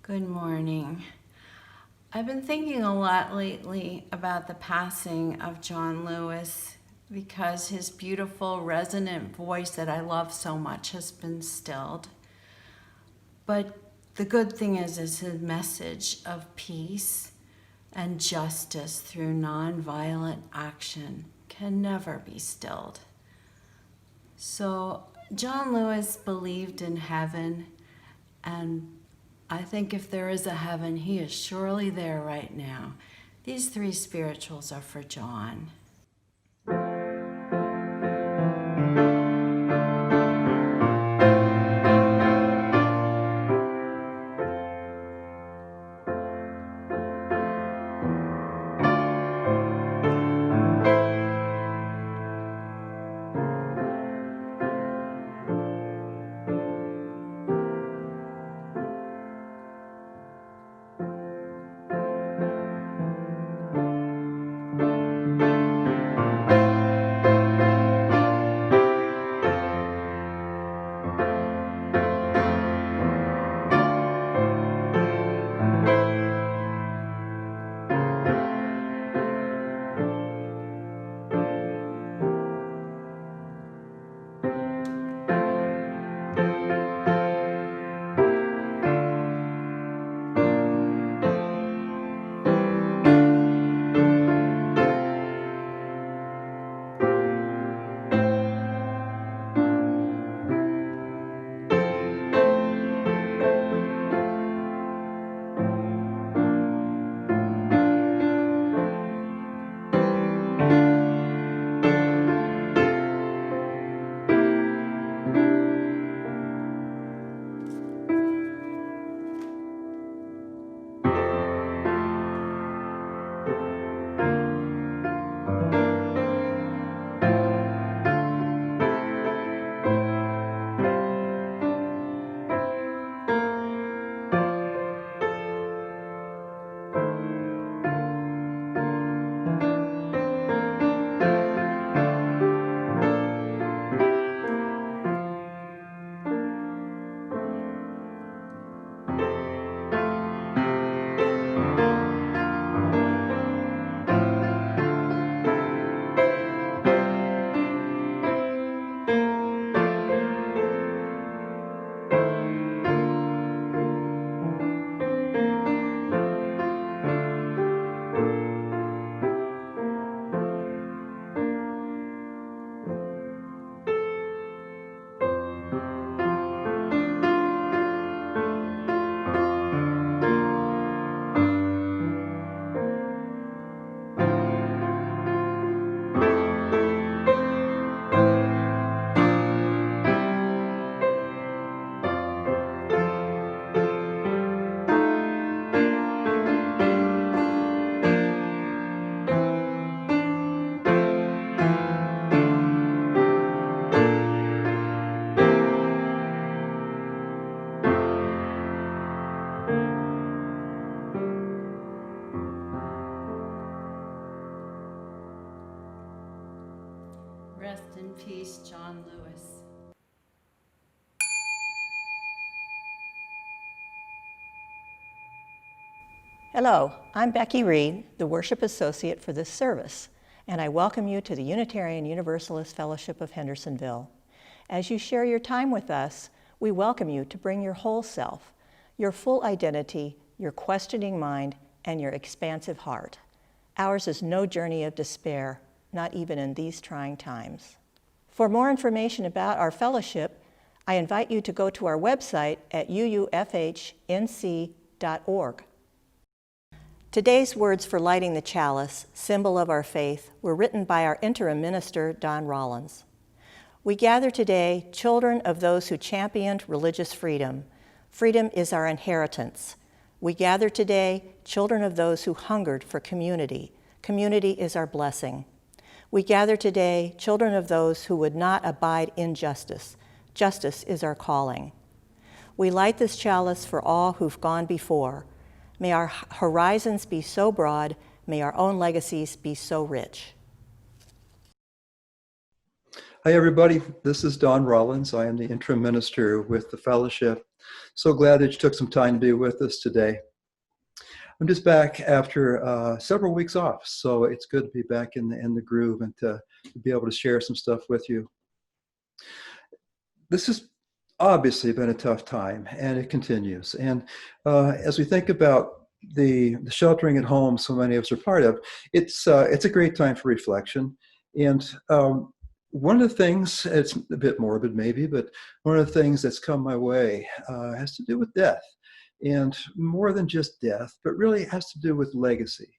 Good morning. I've been thinking a lot lately about the passing of John Lewis because his beautiful, resonant voice that I love so much has been stilled. But the good thing is his message of peace and justice through nonviolent action can never be stilled. So John Lewis believed in heaven, and I think if there is a heaven, he is surely there right now. These three spirituals are for John. Rest in peace, John Lewis. Hello, I'm Becky Reed, the Worship Associate for this service, and I welcome you to the Unitarian Universalist Fellowship of Hendersonville. As you share your time with us, we welcome you to bring your whole self, your full identity, your questioning mind, and your expansive heart. Ours is no journey of despair, not even in these trying times. For more information about our fellowship, I invite you to go to our website at uufhnc.org. Today's words for lighting the chalice, symbol of our faith, were written by our interim minister, Don Rollins. We gather today children of those who championed religious freedom. Freedom is our inheritance. We gather today children of those who hungered for community. Community is our blessing. We gather today children of those who would not abide injustice. Justice is our calling. We light this chalice for all who've gone before. May our horizons be so broad, may our own legacies be so rich. Hi everybody, this is Don Rollins. I am the interim minister with the fellowship. So glad that you took some time to be with us today. I'm just back after several weeks off, so it's good to be back in the groove and to be able to share some stuff with you. This has obviously been a tough time, and it continues. And as we think about the sheltering at home so many of us are part of, it's a great time for reflection. And one of the things, it's a bit morbid maybe, but one of the things that's come my way has to do with death. And more than just death, but really has to do with legacy.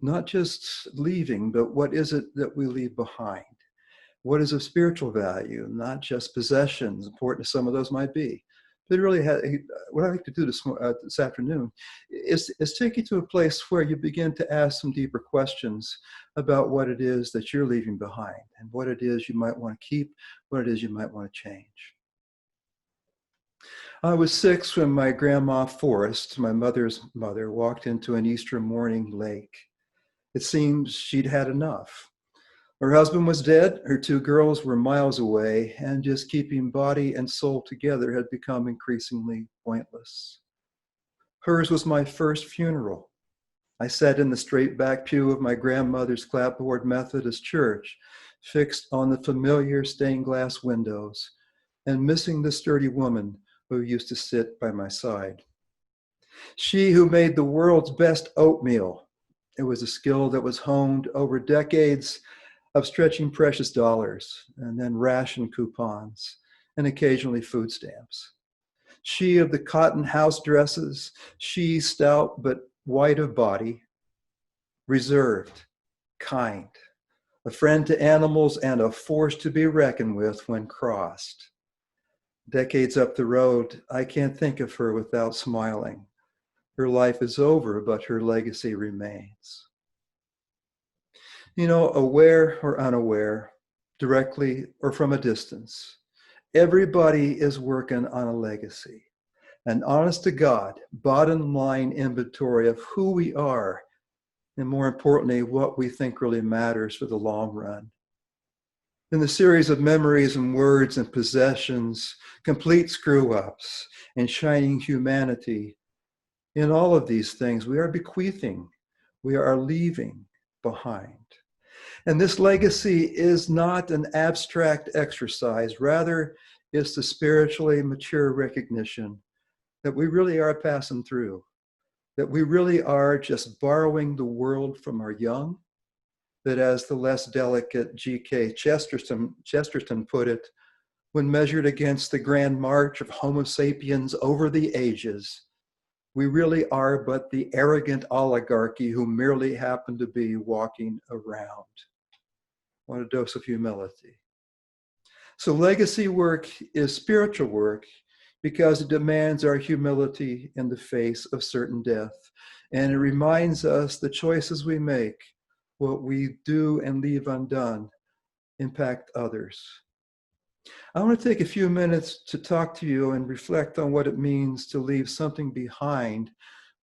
Not just leaving, but what is it that we leave behind? What is of spiritual value, not just possessions, important as some of those might be. But really, what I'd like to do this afternoon is take you to a place where you begin to ask some deeper questions about what it is that you're leaving behind and what it is you might want to keep, what it is you might want to change. I was 6 when my grandma Forrest, my mother's mother, walked into an Easter morning lake. It seemed she'd had enough. Her husband was dead, her 2 girls were miles away, and just keeping body and soul together had become increasingly pointless. Hers was my first funeral. I sat in the straight back pew of my grandmother's clapboard Methodist church, fixed on the familiar stained glass windows, and missing the sturdy woman who used to sit by my side. She who made the world's best oatmeal. It was a skill that was honed over decades of stretching precious dollars and then ration coupons and occasionally food stamps. She of the cotton house dresses, she stout but white of body, reserved, kind, a friend to animals and a force to be reckoned with when crossed. Decades up the road, I can't think of her without smiling. Her life is over, but her legacy remains. You know, aware or unaware, directly or from a distance, everybody is working on a legacy. An honest to God, bottom line inventory of who we are, and more importantly, what we think really matters for the long run. In the series of memories and words and possessions, complete screw-ups and shining humanity, in all of these things, we are bequeathing, we are leaving behind. And this legacy is not an abstract exercise. Rather, it's the spiritually mature recognition that we really are passing through, that we really are just borrowing the world from our young, that as the less delicate G.K. Chesterton put it, when measured against the grand march of Homo sapiens over the ages, we really are but the arrogant oligarchy who merely happen to be walking around. What a dose of humility. So legacy work is spiritual work because it demands our humility in the face of certain death. And it reminds us the choices we make, what we do and leave undone, impact others. I want to take a few minutes to talk to you and reflect on what it means to leave something behind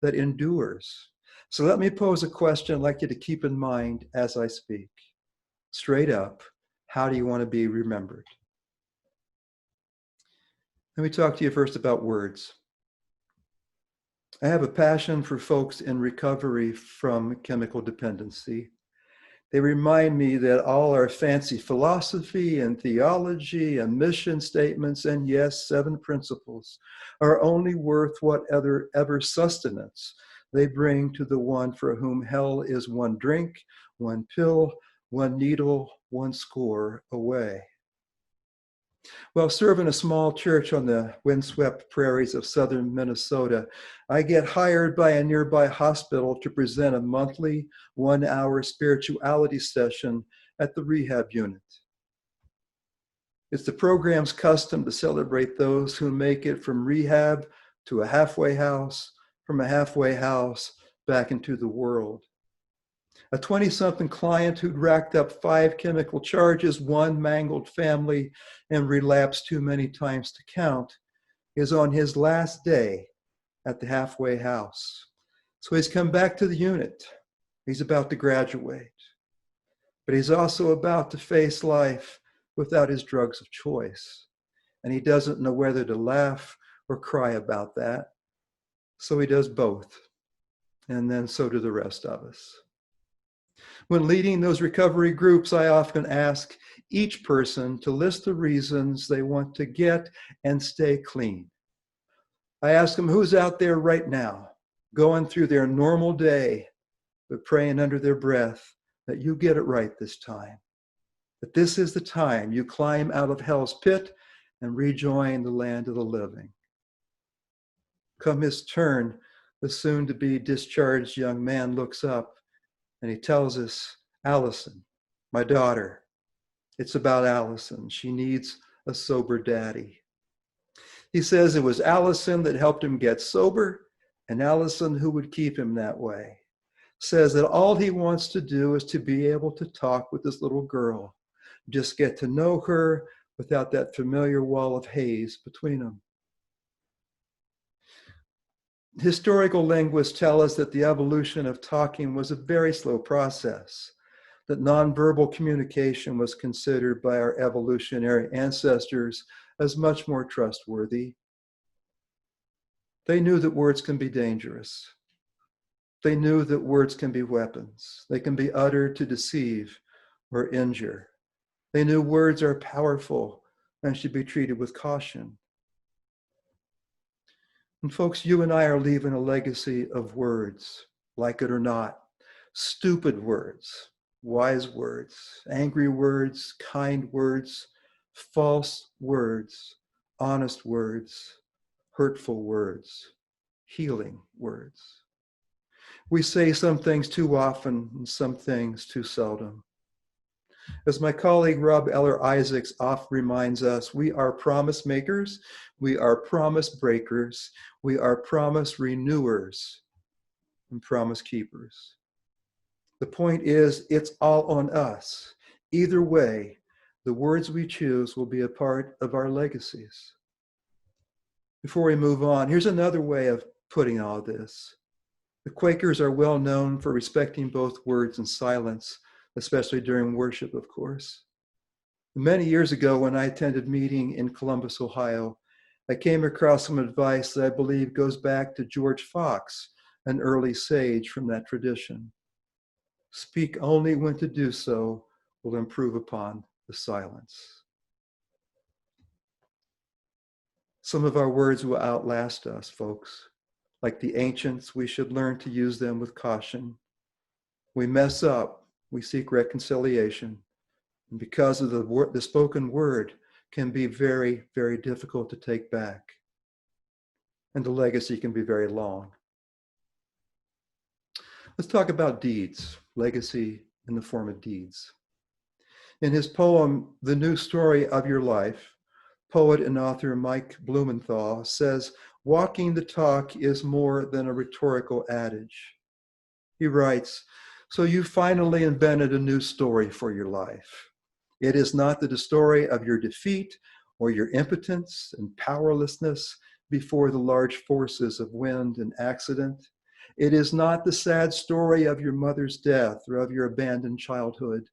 that endures. So let me pose a question I'd like you to keep in mind as I speak. Straight up, how do you want to be remembered? Let me talk to you first about words. I have a passion for folks in recovery from chemical dependency. They remind me that all our fancy philosophy and theology and mission statements and yes, 7 principles are only worth whatever sustenance they bring to the one for whom hell is one drink, one pill, one needle, one score away. While serving a small church on the windswept prairies of southern Minnesota, I get hired by a nearby hospital to present a monthly 1-hour spirituality session at the rehab unit. It's the program's custom to celebrate those who make it from rehab to a halfway house, from a halfway house back into the world. A 20-something client who'd racked up 5 chemical charges, 1 mangled family, and relapsed too many times to count, is on his last day at the halfway house. So he's come back to the unit. He's about to graduate. But he's also about to face life without his drugs of choice. And he doesn't know whether to laugh or cry about that. So he does both. And then so do the rest of us. When leading those recovery groups, I often ask each person to list the reasons they want to get and stay clean. I ask them who's out there right now, going through their normal day, but praying under their breath that you get it right this time. That this is the time you climb out of hell's pit and rejoin the land of the living. Come his turn, the soon-to-be discharged young man looks up and he tells us, Allison, my daughter, it's about Allison. She needs a sober daddy. He says it was Allison that helped him get sober and Allison who would keep him that way. Says that all he wants to do is to be able to talk with this little girl, just get to know her without that familiar wall of haze between them. Historical linguists tell us that the evolution of talking was a very slow process, that nonverbal communication was considered by our evolutionary ancestors as much more trustworthy. They knew that words can be dangerous. They knew that words can be weapons. They can be uttered to deceive or injure. They knew words are powerful and should be treated with caution. And folks, you and I are leaving a legacy of words, like it or not. Stupid words, wise words, angry words, kind words, false words, honest words, hurtful words, healing words. We say some things too often and some things too seldom. As my colleague Rob Eller Isaacs oft reminds us, we are promise makers, we are promise breakers, we are promise renewers, and promise keepers. The point is, it's all on us. Either way, the words we choose will be a part of our legacies. Before we move on, here's another way of putting all this. The Quakers are well known for respecting both words and silence, especially during worship, of course. Many years ago, when I attended a meeting in Columbus, Ohio, I came across some advice that I believe goes back to George Fox, an early sage from that tradition. Speak only when to do so will improve upon the silence. Some of our words will outlast us, folks. Like the ancients, we should learn to use them with caution. We mess up, we seek reconciliation. And because of the spoken word can be very, very difficult to take back. And the legacy can be very long. Let's talk about deeds, legacy in the form of deeds. In his poem, The New Story of Your Life, poet and author Mike Blumenthal says, walking the talk is more than a rhetorical adage. He writes, so you finally invented a new story for your life. It is not the story of your defeat or your impotence and powerlessness before the large forces of wind and accident. It is not the sad story of your mother's death or of your abandoned childhood.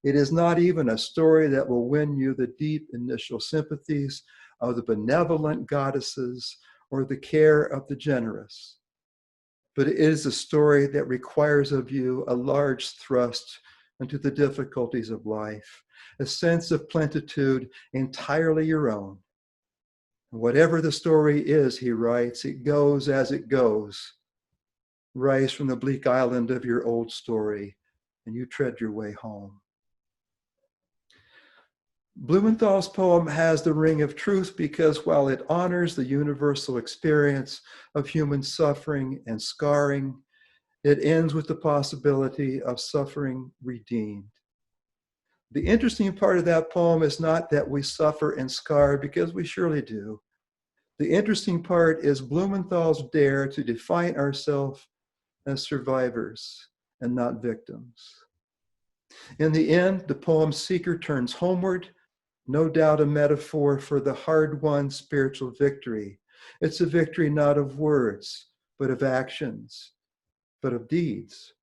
It is not even a story that will win you the deep initial sympathies of the benevolent goddesses or the care of the generous. But it is a story that requires of you a large thrust into the difficulties of life, a sense of plenitude entirely your own. Whatever the story is, he writes, it goes as it goes. Rise from the bleak island of your old story, and you tread your way home. Blumenthal's poem has the ring of truth because while it honors the universal experience of human suffering and scarring, it ends with the possibility of suffering redeemed. The interesting part of that poem is not that we suffer and scar, because we surely do. The interesting part is Blumenthal's dare to define ourselves as survivors and not victims. In the end, the poem's seeker turns homeward, no doubt a metaphor for the hard-won spiritual victory. It's a victory not of words, but of actions, but of deeds.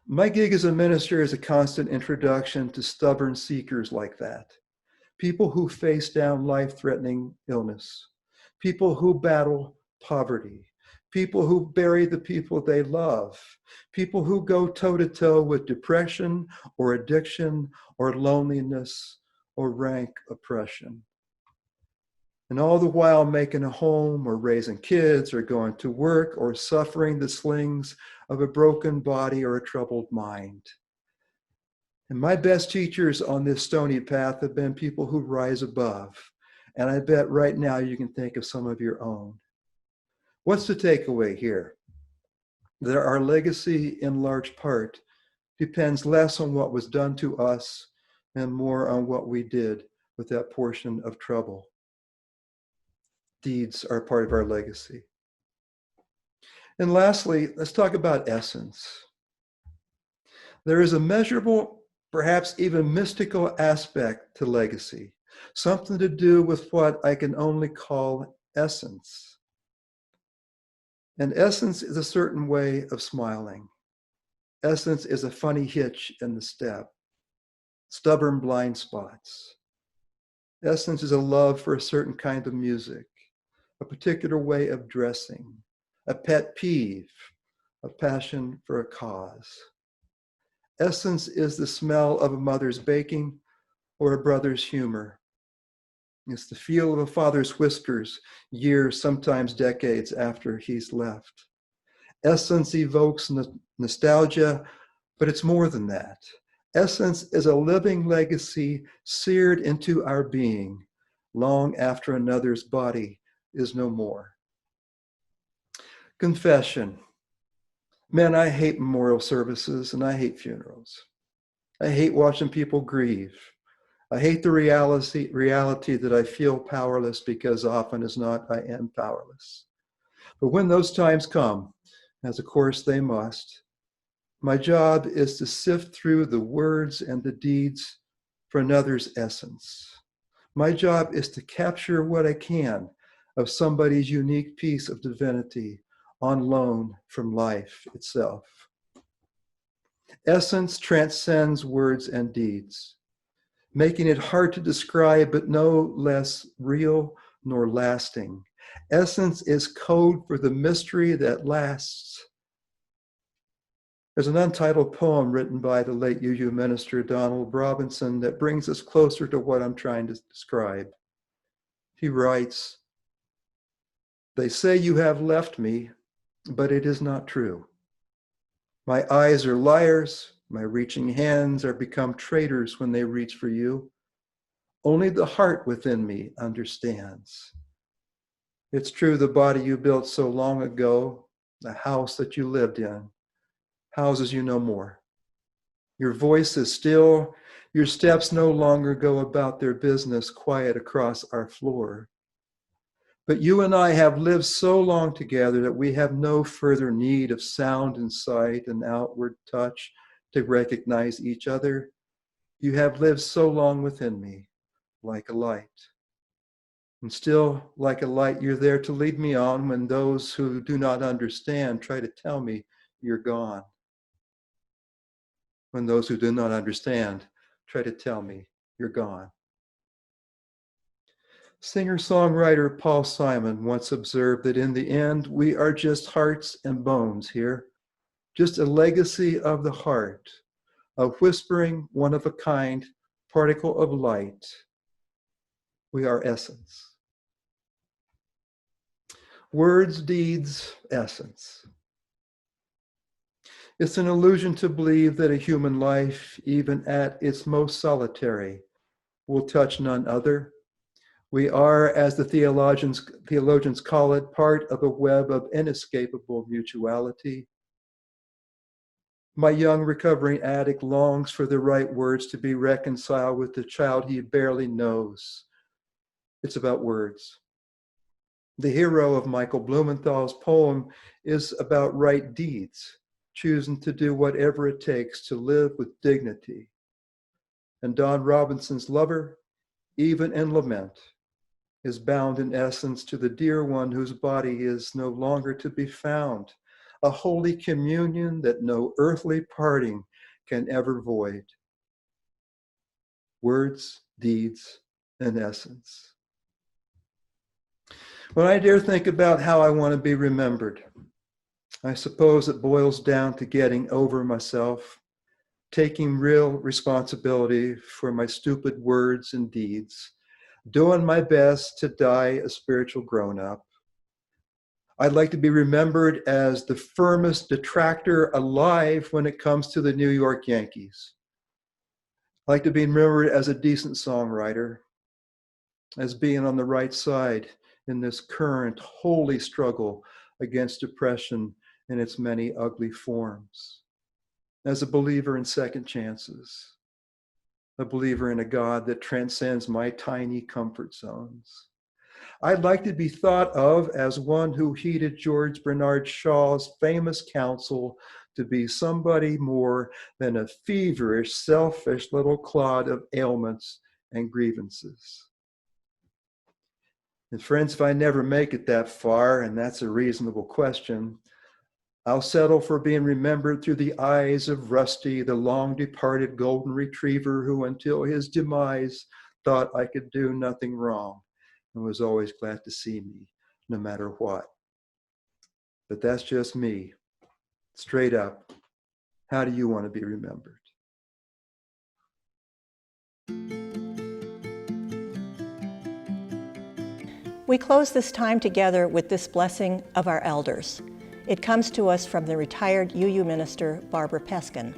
My gig as a minister is a constant introduction to stubborn seekers like that. people who face down life-threatening illness, people who battle poverty, people who bury the people they love, people who go toe-to-toe with depression or addiction or loneliness or rank oppression. And all the while making a home or raising kids or going to work or suffering the slings of a broken body or a troubled mind. And my best teachers on this stony path have been people who rise above. And I bet right now you can think of some of your own. What's the takeaway here? That our legacy in large part depends less on what was done to us and more on what we did with that portion of trouble. Deeds are part of our legacy. And lastly, let's talk about essence. There is a measurable, perhaps even mystical aspect to legacy, something to do with what I can only call essence. And essence is a certain way of smiling. Essence is a funny hitch in the step, stubborn blind spots. Essence is a love for a certain kind of music, a particular way of dressing, a pet peeve, a passion for a cause. Essence is the smell of a mother's baking or a brother's humor. It's the feel of a father's whiskers years, sometimes decades after he's left. Essence evokes nostalgia, but it's more than that. Essence is a living legacy seared into our being long after another's body is no more. Confession. Man, I hate memorial services and I hate funerals. I hate watching people grieve. I hate the reality that I feel powerless because often as not, I am powerless. But when those times come, as of course they must, my job is to sift through the words and the deeds for another's essence. My job is to capture what I can of somebody's unique piece of divinity on loan from life itself. Essence transcends words and deeds, making it hard to describe, but no less real nor lasting. Essence is code for the mystery that lasts. There's an untitled poem written by the late UU minister Donald Robinson that brings us closer to what I'm trying to describe. He writes, "They say you have left me, but it is not true. My eyes are liars, my reaching hands are become traitors when they reach for you. Only the heart within me understands. It's true the body you built so long ago, the house that you lived in, houses you no more. Your voice is still, your steps no longer go about their business quiet across our floor. But you and I have lived so long together that we have no further need of sound and sight and outward touch to recognize each other. You have lived so long within me, like a light. And still, like a light, you're there to lead me on when those who do not understand try to tell me you're gone. When those who do not understand try to tell me you're gone." Singer-songwriter Paul Simon once observed that in the end, we are just hearts and bones here, just a legacy of the heart, a whispering, one-of-a-kind particle of light. We are essence. Words, deeds, essence. It's an illusion to believe that a human life, even at its most solitary, will touch none other. We are, as the theologians call it, part of a web of inescapable mutuality. My young recovering addict longs for the right words to be reconciled with the child he barely knows. It's about words. The hero of Michael Blumenthal's poem is about right deeds, choosing to do whatever it takes to live with dignity. And Don Robinson's lover, even in lament, is bound in essence to the dear one whose body is no longer to be found, a holy communion that no earthly parting can ever void. Words, deeds, in essence. When I dare think about how I want to be remembered, I suppose it boils down to getting over myself, taking real responsibility for my stupid words and deeds, doing my best to die a spiritual grown-up. I'd like to be remembered as the firmest detractor alive when it comes to the New York Yankees. I'd like to be remembered as a decent songwriter, as being on the right side in this current holy struggle against depression in its many ugly forms, as a believer in second chances, a believer in a God that transcends my tiny comfort zones. I'd like to be thought of as one who heeded George Bernard Shaw's famous counsel to be somebody more than a feverish, selfish little clod of ailments and grievances. And friends, if I never make it that far, and that's a reasonable question, I'll settle for being remembered through the eyes of Rusty, the long-departed golden retriever who, until his demise, thought I could do nothing wrong and was always glad to see me, no matter what. But that's just me. Straight up, how do you want to be remembered? We close this time together with this blessing of our elders. It comes to us from the retired UU minister, Barbara Peskin.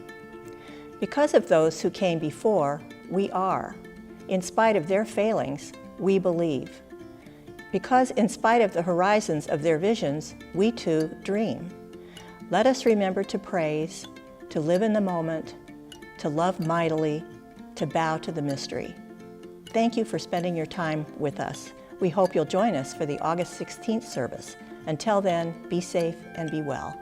Because of those who came before, we are. In spite of their failings, we believe. Because in spite of the horizons of their visions, we too dream. Let us remember to praise, to live in the moment, to love mightily, to bow to the mystery. Thank you for spending your time with us. We hope you'll join us for the August 16th service. Until then, be safe and be well.